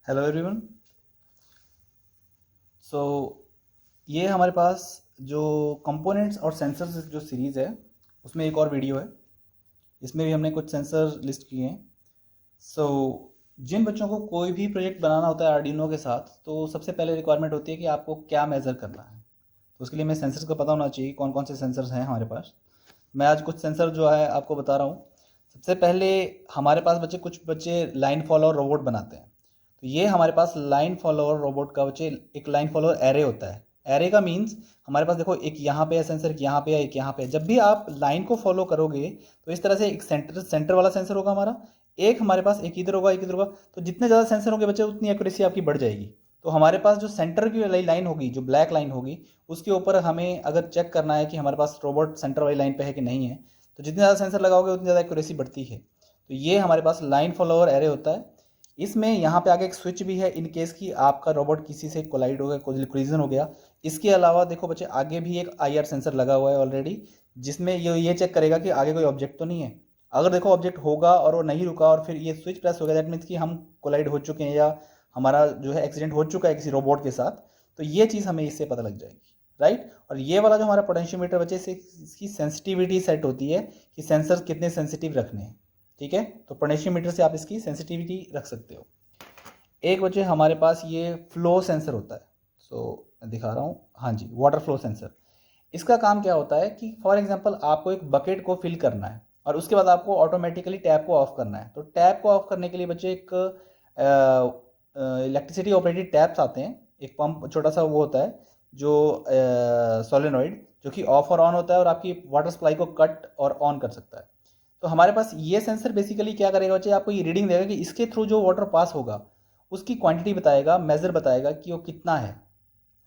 Hello everyone. सो ये हमारे पास जो कंपोनेंट्स और सेंसर्स जो सीरीज़ है उसमें एक और वीडियो है। इसमें भी हमने कुछ सेंसर लिस्ट किए हैं। सो जिन बच्चों को कोई भी प्रोजेक्ट बनाना होता है आर्डिनो के साथ, तो सबसे पहले रिक्वायरमेंट होती है कि आपको क्या मेज़र करना है। तो उसके लिए हमें सेंसर्स का पता होना चाहिए कौन कौन से सेंसर्स हैं हमारे पास। मैं आज कुछ सेंसर जो है आपको बता रहा हूँ। सबसे पहले हमारे पास कुछ बच्चे लाइन फॉलोअर रोबोट बनाते हैं। तो ये हमारे पास लाइन फॉलोअर रोबोट का बच्चे एक लाइन फॉलोअर एरे होता है। एरे का मीन्स हमारे पास देखो, एक यहाँ पे है सेंसर, एक यहाँ पे है, एक यहाँ पे है। जब भी आप लाइन को फॉलो करोगे तो इस तरह से एक सेंटर वाला सेंसर होगा हमारा, एक हमारे पास एक इधर होगा, एक इधर होगा। तो जितने ज़्यादा सेंसर होंगे बच्चे उतनी एक्यूरेसी आपकी बढ़ जाएगी। तो हमारे पास जो सेंटर की वाली लाइन होगी, जो ब्लैक लाइन होगी, उसके ऊपर हमें अगर चेक करना है कि हमारे पास रोबोट सेंटर वाली लाइन पे है कि नहीं है, तो जितने ज़्यादा सेंसर लगाओगे उतनी ज़्यादा एक्यूरेसी बढ़ती है। तो ये हमारे पास लाइन फॉलोअर एरे होता है। इसमें यहाँ पे आगे एक स्विच भी है इन केस कि आपका रोबोट किसी से कोलाइड हो गया, कोलिजन हो गया। इसके अलावा देखो बच्चे, आगे भी एक आईआर सेंसर लगा हुआ है ऑलरेडी, जिसमें ये चेक करेगा कि आगे कोई ऑब्जेक्ट तो नहीं है। अगर देखो ऑब्जेक्ट होगा और वो नहीं रुका और फिर ये स्विच प्रेस हो गया, दैट मीन्स कि हम कोलाइड हो चुके हैं या हमारा जो है एक्सीडेंट हो चुका है किसी रोबोट के साथ। तो ये चीज़ हमें इससे पता लग जाएगी, राइट। और ये वाला जो हमारा पोटेंशियोमीटर बच्चे से इसकी सेंसिटिविटी सेट होती है कि सेंसर कितने सेंसिटिव रखने हैं, ठीक है। तो पोटेंशियोमीटर से आप इसकी सेंसिटिविटी रख सकते हो। एक बच्चे हमारे पास ये फ्लो सेंसर होता है। मैं दिखा रहा हूँ, हाँ जी, वाटर फ्लो सेंसर। इसका काम क्या होता है कि फॉर एग्जांपल आपको एक बकेट को फिल करना है और उसके बाद आपको ऑटोमेटिकली टैप को ऑफ करना है। तो टैप को ऑफ करने के लिए बच्चे एक इलेक्ट्रिसिटी ऑपरेटेड टैप्स आते हैं। एक पंप छोटा सा वो होता है जो सोलेनॉइड, जो कि ऑफ और ऑन होता है और आपकी वाटर सप्लाई को कट और ऑन कर सकता है। तो हमारे पास ये सेंसर बेसिकली क्या करेगा बच्चे, आपको ये रीडिंग देगा कि इसके थ्रू जो वाटर पास होगा उसकी क्वांटिटी बताएगा, मेजर बताएगा कि वो कितना है,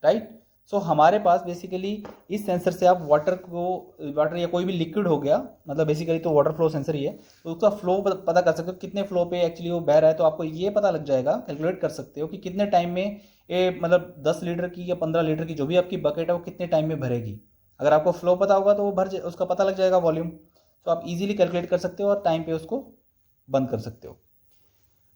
राइट। हमारे पास बेसिकली इस सेंसर से आप वाटर या कोई भी लिक्विड हो गया, मतलब बेसिकली तो वाटर फ्लो सेंसर ही है, तो उसका फ्लो पता कर सकते हो कितने फ्लो पे एक्चुअली वो बह रहा है। तो आपको ये पता लग जाएगा, कैलकुलेट कर सकते हो कि कितने टाइम में ये, मतलब 10 लीटर की या 15 लीटर की जो भी आपकी बकेट है वो कितने टाइम में भरेगी। अगर आपको फ्लो पता होगा तो वो उसका पता लग जाएगा वॉल्यूम। तो आप इजीली कैलकुलेट कर सकते हो और टाइम पे उसको बंद कर सकते हो।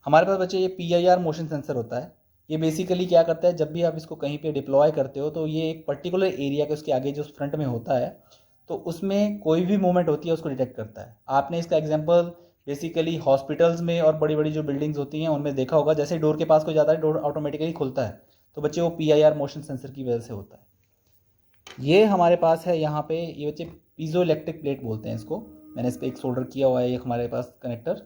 हमारे पास बच्चे ये PIR मोशन सेंसर होता है। ये बेसिकली क्या करता है, जब भी आप इसको कहीं पे डिप्लॉय करते हो तो ये एक पर्टिकुलर एरिया के उसके आगे जो फ्रंट में होता है, तो उसमें कोई भी मूवमेंट होती है उसको डिटेक्ट करता है। आपने इसका एग्जांपल बेसिकली हॉस्पिटल्स में और बड़ी बड़ी जो बिल्डिंग्स होती हैं उनमें देखा होगा, जैसे डोर के पास कोई जाता है डोर ऑटोमेटिकली खुलता है। तो बच्चे वो PIR मोशन सेंसर की वजह से होता है। ये हमारे पास है यहाँ पे, ये बच्चे पीजो इलेक्ट्रिक प्लेट बोलते हैं इसको। मैंने इस पर एक सोल्डर किया हुआ है एक हमारे पास कनेक्टर।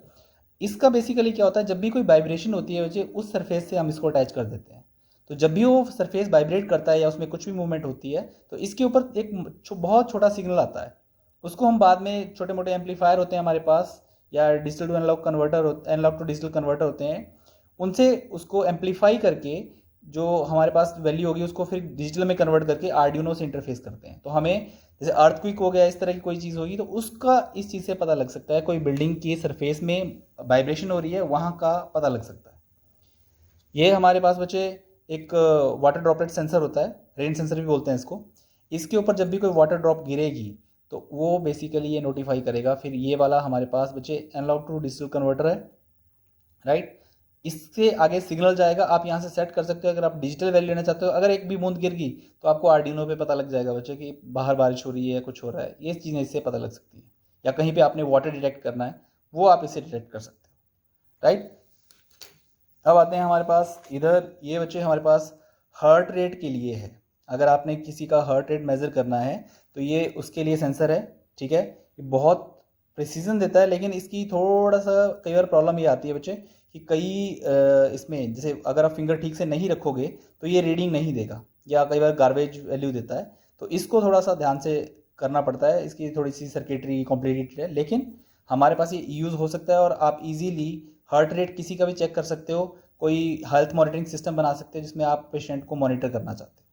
इसका बेसिकली क्या होता है, जब भी कोई वाइब्रेशन होती है बच्चे, उस सरफेस से हम इसको अटैच कर देते हैं। तो जब भी वो सरफेस वाइब्रेट करता है या उसमें कुछ भी मूवमेंट होती है, तो इसके ऊपर एक बहुत छोटा सिग्नल आता है। उसको हम बाद में, छोटे मोटे एम्पलीफायर होते हैं हमारे पास या digital to analog converter, analog to digital converter होते हैं, उनसे उसको एम्पलीफाई करके जो हमारे पास वैल्यू होगी उसको फिर डिजिटल में कन्वर्ट करके आर्डिनो से इंटरफेस करते हैं। तो हमें जैसे अर्थक्विक हो गया, इस तरह की कोई चीज़ होगी तो उसका इस चीज़ से पता लग सकता है। कोई बिल्डिंग की सरफेस में वाइब्रेशन हो रही है, वहाँ का पता लग सकता है। ये हमारे पास बच्चे एक वाटर ड्रॉपलेट सेंसर होता है, रेन सेंसर भी बोलते हैं इसको। इसके ऊपर जब भी कोई वाटर ड्रॉप गिरेगी तो वो बेसिकली ये नोटिफाई करेगा। फिर ये वाला हमारे पास बच्चे एनालॉग टू डिजिटल कन्वर्टर है, राइट। इससे आगे सिग्नल जाएगा, आप यहाँ से सेट कर सकते हो अगर आप डिजिटल वैल्यू लेना चाहते हो। अगर एक भी बूंद गिर गई तो आपको आर्डिनो पे पता लग जाएगा बच्चे कि बाहर बारिश हो रही है, कुछ हो रहा है। ये चीज़ें इससे पता लग सकती है। या कहीं पे आपने वाटर डिटेक्ट करना है, वो आप इससे डिटेक्ट कर सकते हो, राइट। अब आते हैं हमारे पास इधर, ये बच्चे हमारे पास हार्ट रेट के लिए है। अगर आपने किसी का हार्ट रेट मेज़र करना है तो ये उसके लिए सेंसर है, ठीक है। ये बहुत प्रिसीजन देता है, लेकिन इसकी थोड़ा सा कई बार प्रॉब्लम ये आती है बच्चे कि इसमें जैसे अगर आप फिंगर ठीक से नहीं रखोगे तो ये रीडिंग नहीं देगा या कई बार गार्बेज वैल्यू देता है। तो इसको थोड़ा सा ध्यान से करना पड़ता है, इसकी थोड़ी सी सर्किटरी कॉम्प्लिकेटेड है, लेकिन हमारे पास ये यूज़ हो सकता है। और आप इजीली हार्ट रेट किसी का भी चेक कर सकते हो। कोई हेल्थ मॉनिटरिंग सिस्टम बना सकते हो जिसमें आप पेशेंट को मॉनिटर करना चाहते हो।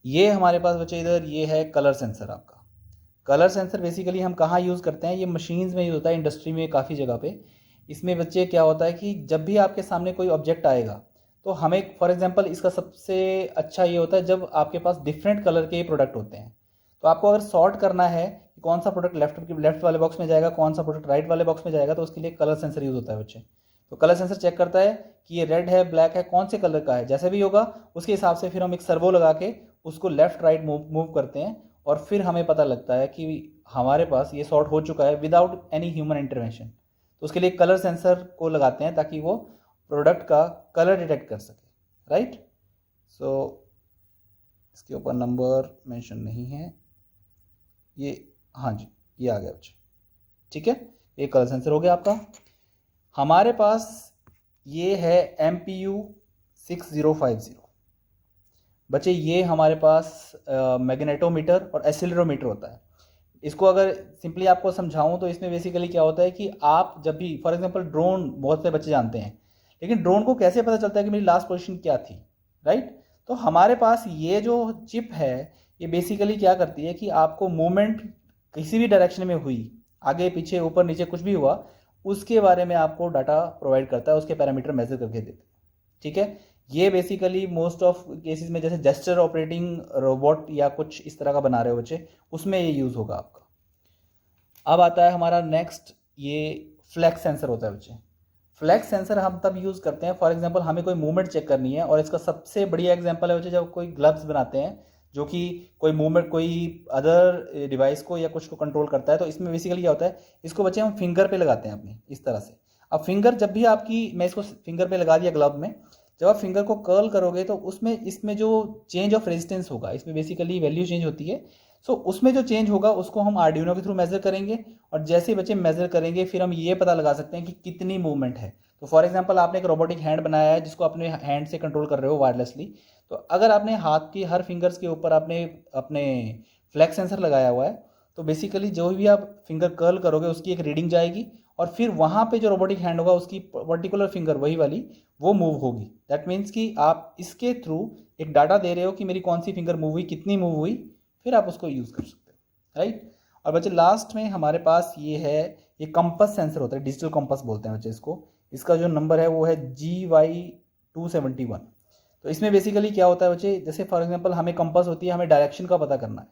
ये हमारे पास बच्चे इधर ये है कलर सेंसर आपका। कलर सेंसर बेसिकली हम कहाँ यूज़ करते हैं, ये मशीन्स में यूज़ होता है, इंडस्ट्री में काफ़ी जगह पे। इसमें बच्चे क्या होता है कि जब भी आपके सामने कोई ऑब्जेक्ट आएगा तो हमें, फॉर एग्जांपल इसका सबसे अच्छा ये होता है जब आपके पास डिफरेंट कलर के प्रोडक्ट होते हैं। तो आपको अगर सॉर्ट करना है कि कौन सा प्रोडक्ट लेफ्ट वाले बॉक्स में जाएगा, कौन सा प्रोडक्ट राइट वाले बॉक्स में जाएगा, तो उसके लिए कलर सेंसर यूज़ होता है बच्चे। तो कलर सेंसर चेक करता है कि ये रेड है, ब्लैक है, कौन से कलर का है, जैसे भी होगा उसके हिसाब से फिर हम एक सर्वो लगा के उसको लेफ्ट राइट मूव करते हैं और फिर हमें पता लगता है कि हमारे पास ये सॉर्ट हो चुका है विदाउट एनी ह्यूमन इंटरवेंशन। तो उसके लिए कलर सेंसर को लगाते हैं ताकि वो प्रोडक्ट का कलर डिटेक्ट कर सके, राइट। सो इसके ऊपर नंबर मेंशन नहीं है, ये हाँ जी ये आ गया बच्चे, ठीक है। ये कलर सेंसर हो गया आपका। हमारे पास ये है MPU 6050 बच्चे, ये हमारे पास मैग्नेटोमीटर और एसिलरोमीटर होता है। इसको अगर सिंपली आपको समझाऊं तो इसमें बेसिकली क्या होता है कि आप जब भी फॉर एग्जांपल ड्रोन, बहुत से बच्चे जानते हैं, लेकिन ड्रोन को कैसे पता चलता है कि मेरी लास्ट पोजीशन क्या थी, राइट। तो हमारे पास ये जो चिप है ये बेसिकली क्या करती है कि आपको मूवमेंट किसी भी डायरेक्शन में हुई, आगे पीछे ऊपर नीचे कुछ भी हुआ, उसके बारे में आपको डाटा प्रोवाइड करता है, उसके पैरामीटर मेजर करके देते हैं, ठीक है। ये बेसिकली मोस्ट ऑफ केसेस में जैसे जेस्चर ऑपरेटिंग रोबोट या कुछ इस तरह का बना रहे हो बच्चे, उसमें ये यूज़ होगा आपका। अब आता है हमारा नेक्स्ट, ये फ्लैक्स सेंसर होता है बच्चे। फ्लैक्स सेंसर हम तब यूज़ करते हैं फॉर एग्जांपल हमें कोई मूवमेंट चेक करनी है, और इसका सबसे बढ़िया एग्जांपल है बच्चे जब कोई ग्लव्स बनाते हैं जो कि कोई मूवमेंट, कोई अदर डिवाइस को या कुछ को कंट्रोल करता है। तो इसमें बेसिकली क्या होता है, इसको बच्चे हम फिंगर पे लगाते हैं अपनी इस तरह से। अब फिंगर जब भी आपकी, मैं इसको फिंगर पे लगा दिया ग्लव में, जब आप फिंगर को कर्ल करोगे तो उसमें इसमें जो चेंज ऑफ रेजिस्टेंस होगा, इसमें बेसिकली वैल्यू चेंज होती है। सो उसमें जो चेंज होगा उसको हम आर्डिनो के थ्रू मेजर करेंगे, और जैसे ही बच्चे मेजर करेंगे फिर हम ये पता लगा सकते हैं कि कितनी मूवमेंट है। तो फॉर एग्जांपल आपने एक रोबोटिक हैंड बनाया है जिसको अपने हैंड से कंट्रोल कर रहे हो वायरलेसली, तो अगर आपने हाथ की हर फिंगर्स के ऊपर आपने अपने फ्लैक्स सेंसर लगाया हुआ है, तो बेसिकली जो भी आप फिंगर कर्ल करोगे उसकी एक रीडिंग जाएगी, और फिर वहाँ पे जो रोबोटिक हैंड होगा उसकी पर्टिकुलर फिंगर वही वाली वो मूव होगी। दैट मीन्स कि आप इसके थ्रू एक डाटा दे रहे हो कि मेरी कौन सी फिंगर मूव हुई, कितनी मूव हुई, फिर आप उसको यूज़ कर सकते हो, राइट। और बच्चे लास्ट में हमारे पास ये है, ये कंपस सेंसर होता है, डिजिटल कंपस बोलते हैं बच्चे इसको। इसका जो नंबर है वो है GY271। तो इसमें बेसिकली क्या होता है बच्चे, जैसे फॉर एग्जांपल हमें कंपस होती है, हमें डायरेक्शन का पता करना है,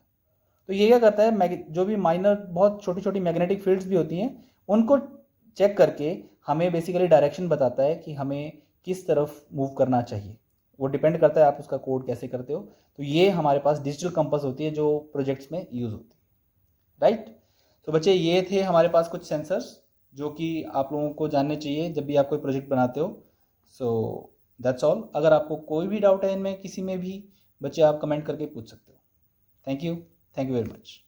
तो ये क्या करता है, जो भी माइनर बहुत छोटी छोटी मैग्नेटिक फील्ड्स भी होती हैं उनको चेक करके हमें बेसिकली डायरेक्शन बताता है कि हमें किस तरफ मूव करना चाहिए। वो डिपेंड करता है आप उसका कोड कैसे करते हो। तो ये हमारे पास डिजिटल कंपास होती है जो प्रोजेक्ट्स में यूज़ होती है, राइट। तो बच्चे ये थे हमारे पास कुछ सेंसर्स जो कि आप लोगों को जानने चाहिए जब भी आप कोई प्रोजेक्ट बनाते हो। So that's all. अगर आपको कोई भी डाउट है इनमें किसी में भी, बच्चे आप कमेंट करके पूछ सकते हो। Thank you very much.